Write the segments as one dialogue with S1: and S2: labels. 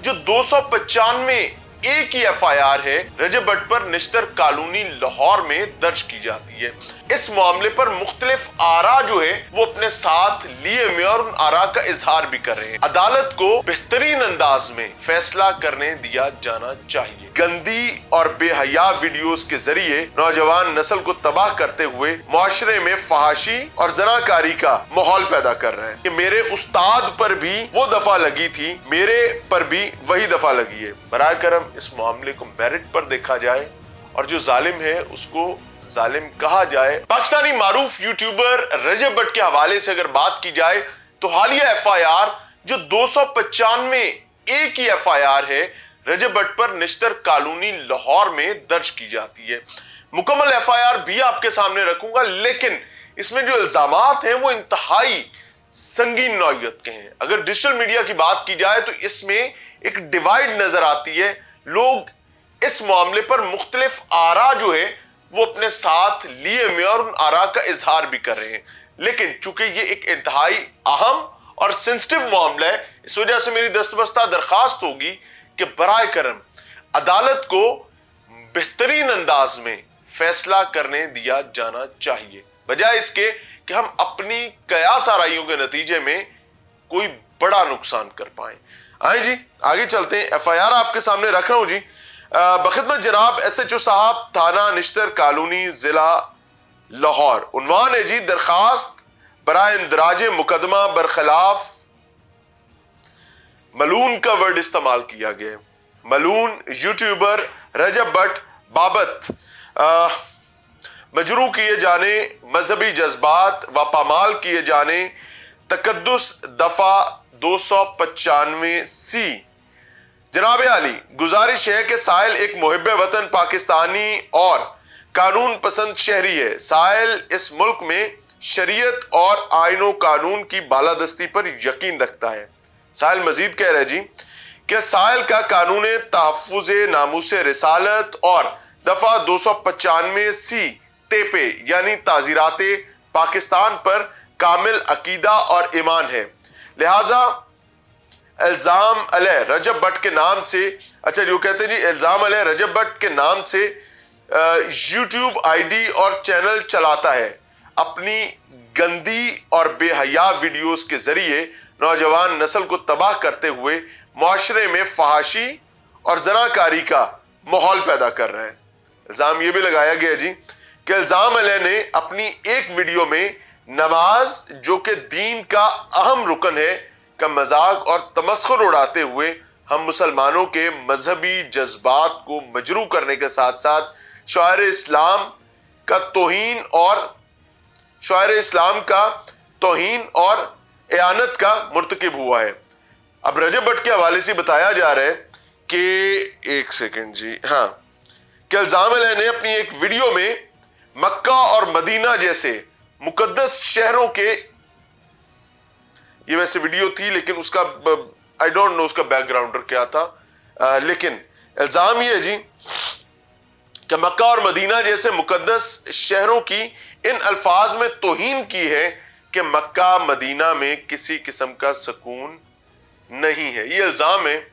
S1: जो 295 एक ही FIR है रजब भट्ट पर निश्तर कॉलोनी लाहौर में दर्ज की जाती है। इस मामले पर मुख्तलिफ आरा जो है वो अपने साथ लिए हुए और उन आरा का इजहार भी कर रहे हैं। अदालत को बेहतरीन अंदाज में फैसला करने दिया जाना चाहिए। गंदी और बेहया वीडियोस के जरिए नौजवान नस्ल को तबाह करते हुए मुआशरे में फहाशी और जनाकारी का माहौल पैदा कर रहे हैं कि मेरे उस्ताद पर भी वो दफा लगी थी, मेरे पर भी वही दफा लगी है। बराए करम इस मामले को मेरिट पर देखा जाए और जो जालिम है उसको जालिम कहा जाए। पाकिस्तानी मारूफ यूट्यूबर रजब भट्ट के हवाले से अगर बात की जाए तो हालिया FIR जो 295 एक ही FIR है रजब भट्ट पर निश्तर कॉलोनी लाहौर में दर्ज की जाती है। मुकम्मल FIR भी आपके सामने रखूंगा, लेकिन इसमें जो इल्जामात हैं वो इंतहाई संगीन नौइयत के हैं। अगर डिजिटल मीडिया की बात की जाए तो इसमें एक डिवाइड नजर आती है। लोग इस मामले पर मुख्तलिफ आरा जो है वो अपने साथ लिए हुए और उन आरा का इजहार भी कर रहे हैं, लेकिन चूंकि ये एक इंतहाई अहम और सेंसिटिव मामला है, इस वजह से मेरी दस्तबस्ता दरखास्त होगी कि बराए करम अदालत को बेहतरीन अंदाज में फैसला करने दिया जाना चाहिए, बजाय इसके कि हम अपनी कयास आराइयों के नतीजे में कोई बड़ा नुकसान कर पाए। आए जी आगे चलते हैं। FIR आपके सामने रख रहा हूं जी। बखिदमत जनाब SHO साहब, थाना निश्तर कॉलोनी, जिला लाहौर। उन्वान है जी दरखास्त बराए इंदराज मुकदमा बरखिलाफ मलून का वर्ड इस्तेमाल किया गया है। मलून यूट्यूबर रजब भट्ट बाबत मजरू किए जाने, मजहबी जज्बात व पामाल किए जाने, तकद्दुस दफा 295C। जनाब आली, गुजारिश है कि साहिल एक मुहिब वतन पाकिस्तानी और कानून पसंद शहरी है। साहिल इस मुल्क में शरीयत और आईनो कानून की बालादस्ती पर यकीन रखता है। साहिल मजीद कह रहे जी कि साहिल का कानून तहफ़्फ़ुज़ नामूस रिसालत और दफा 295C तेपे यानी ताज़ीरात पाकिस्तान पर कामिल अकीदा और ईमान है। लिहाजा इल्जाम अलैह रजब भट्ट के नाम से, अच्छा जो कहते हैं जी इल्जाम अलैह रजब भट्ट के नाम से यूट्यूब ID और चैनल चलाता है। अपनी गंदी और बेहया वीडियोस के जरिए नौजवान नस्ल को तबाह करते हुए मुआशरे में फहाशी और जनाकारी का माहौल पैदा कर रहे हैं। इल्जाम यह भी लगाया गया जी कि इल्जाम अलैह ने अपनी एक वीडियो में नमाज जो कि दीन का अहम रुकन है का मजाक और तमस्खुर उड़ाते हुए हम मुसलमानों के मजहबी जज्बात को मजरू करने के साथ साथ शायर इस्लाम का तौहीन और एआनत का मुर्तकिब हुआ है। अब रजब भट्ट के हवाले से बताया जा रहा है कि एक सेकंड जी, हाँ, कि इल्जाम अलैह ने अपनी एक वीडियो में मक्का और मदीना जैसे मुकद्दस शहरों के, ये वैसे वीडियो थी लेकिन उसका आई डोंट नो उसका बैकग्राउंडर क्या था, लेकिन इल्जाम ये है जी कि मक्का और मदीना जैसे मुकद्दस शहरों की इन अल्फाज में तौहीन की है कि मक्का मदीना में किसी किस्म का सुकून नहीं है। ये इल्जाम है,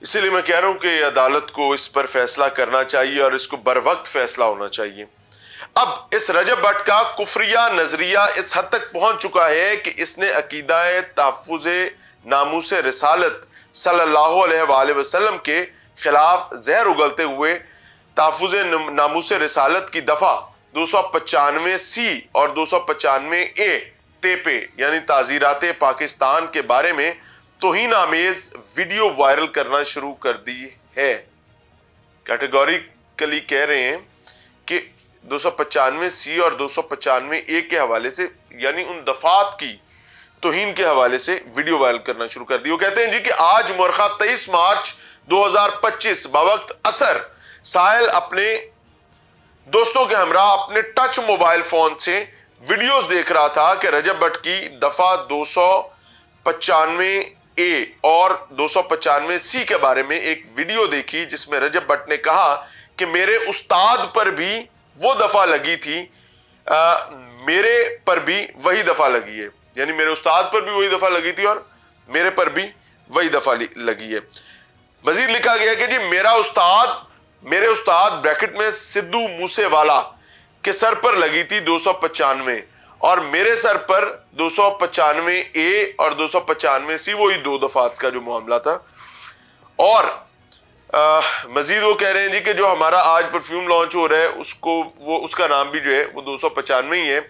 S1: इसीलिए मैं कह रहा हूं कि अदालत को इस पर फैसला करना चाहिए और इसको बर वक्त फैसला होना चाहिए। अब इस रजब भट्ट का कुफरिया नजरिया इस हद तक पहुंच चुका है कि इसने अकीदा तहफ़्फ़ुज़ नामूस रिसालत सल्लल्लाहु अलैहि वसल्लम के खिलाफ जहर उगलते हुए तहफ़्फ़ुज़ नामूस रिसालत की दफा 295C और 295A तेपे यानी ताज़ीरात पाकिस्तान के बारे में तौहीन आमेज वीडियो वायरल करना शुरू कर दी है। कैटेगोरिकली कह रहे हैं कि 295C और 295A के हवाले से यानी उन दफात की तौहीन के हवाले से वीडियो वायरल करना शुरू कर दी। वो कहते हैं जी कि आज मुरखा 23 मार्च 2025 बवक्त असर साहिल अपने दोस्तों के हमरा अपने टच मोबाइल फोन से वीडियोस देख रहा था कि रजब भट्ट की दफा 295A और 295C के बारे में एक वीडियो देखी जिसमें रजब भट्ट ने कहा कि मेरे उस्ताद पर भी वो दफा लगी थी, मेरे पर भी वही दफा लगी है, यानी मेरे उस्ताद पर भी वही दफा लगी थी और मेरे पर भी वही दफा लगी है। मजीद लिखा गया कि जी मेरे उस्ताद ब्रैकेट में सिद्धू मूसेवाला के सर पर लगी थी 295 और मेरे सर पर 295A और 295C, वही 2 दफात का जो मामला था। और मजीद वो कह रहे हैं जी कि जो हमारा आज परफ्यूम लॉन्च हो रहा है उसका नाम भी जो है वो 295 ही है।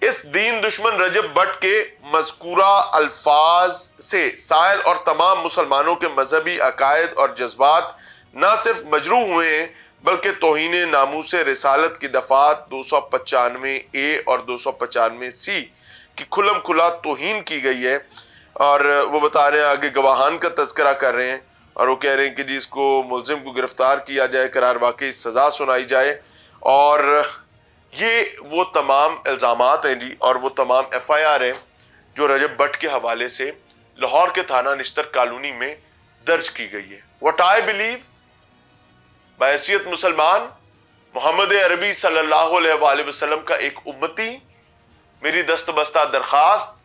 S1: इस दीन दुश्मन रजब भट्ट के मज़कूरा अल्फाज से साहिल और तमाम मुसलमानों के मजहबी अकायद और जज्बात न सिर्फ मजरूह हुए हैं बल्कि तौहीन नामूस रिसालत की दफात 295A और 295C की खुलम खुला तौहीन की गई है। और वो बता रहे हैं, आगे गवाहान का तज़किरा कर रहे हैं और वो कह रहे हैं कि जी इसको मुलजिम को गिरफ्तार किया जाए, करार वाकई सज़ा सुनाई जाए। और ये वो तमाम इल्ज़ामात हैं जी और वो तमाम FIR हैं जो रजब भट्ट के हवाले से लाहौर के थाना निश्तर कॉलोनी में दर्ज की गई है। व्हाट आई बिलीव, बहैसियत मुसलमान मोहम्मद अरबी सल्लल्लाहु अलैहि वसल्लम का एक उम्मती, मेरी दस्तबस्ता दरखास्त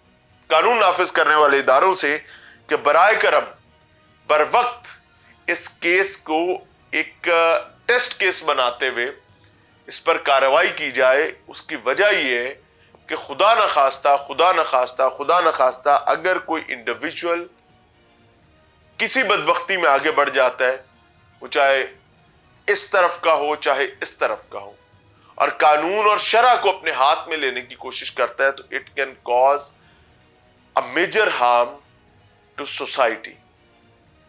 S1: कानून नाफिज करने वाले इदारों से कि बराए करम बर वक्त इस केस को एक टेस्ट केस बनाते हुए इस पर कार्रवाई की जाए। उसकी वजह यह है कि खुदा न खास्ता अगर कोई इंडिविजुअल किसी बदबख्ती में आगे बढ़ जाता है, वो चाहे इस तरफ का हो चाहे इस तरफ का हो, और कानून और शरअ को अपने हाथ में लेने की कोशिश करता है, तो it can cause a major harm to society.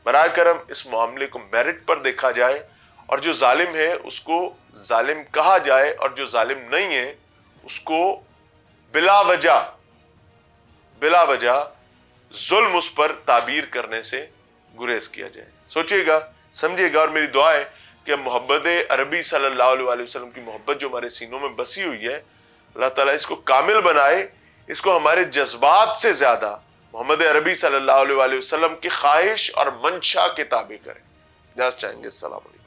S1: बराए करम इस मामले को मेरिट पर देखा जाए और जो जालिम है उसको जालिम कहा जाए और जो जालिम नहीं है उसको बिला वजह जुल्म उस पर ताबीर करने से गुरेज किया जाए। सोचिएगा, समझिएगा, और मेरी दुआ है कि मोहब्बत अरबी सल्लल्लाहु अलैहि वसल्लम की मोहब्बत जो हमारे सीनों में बसी हुई है, अल्लाह ताला इसको कामिल बनाए, इसको हमारे जज्बात से ज्यादा मोहम्मद अरबी सल्लल्लाहु अलैहि वसल्लम की ख्वाहिश और मंशा के ताबे करें। इजाज़त चाहेंगे। अस्सलाम वालेकुम।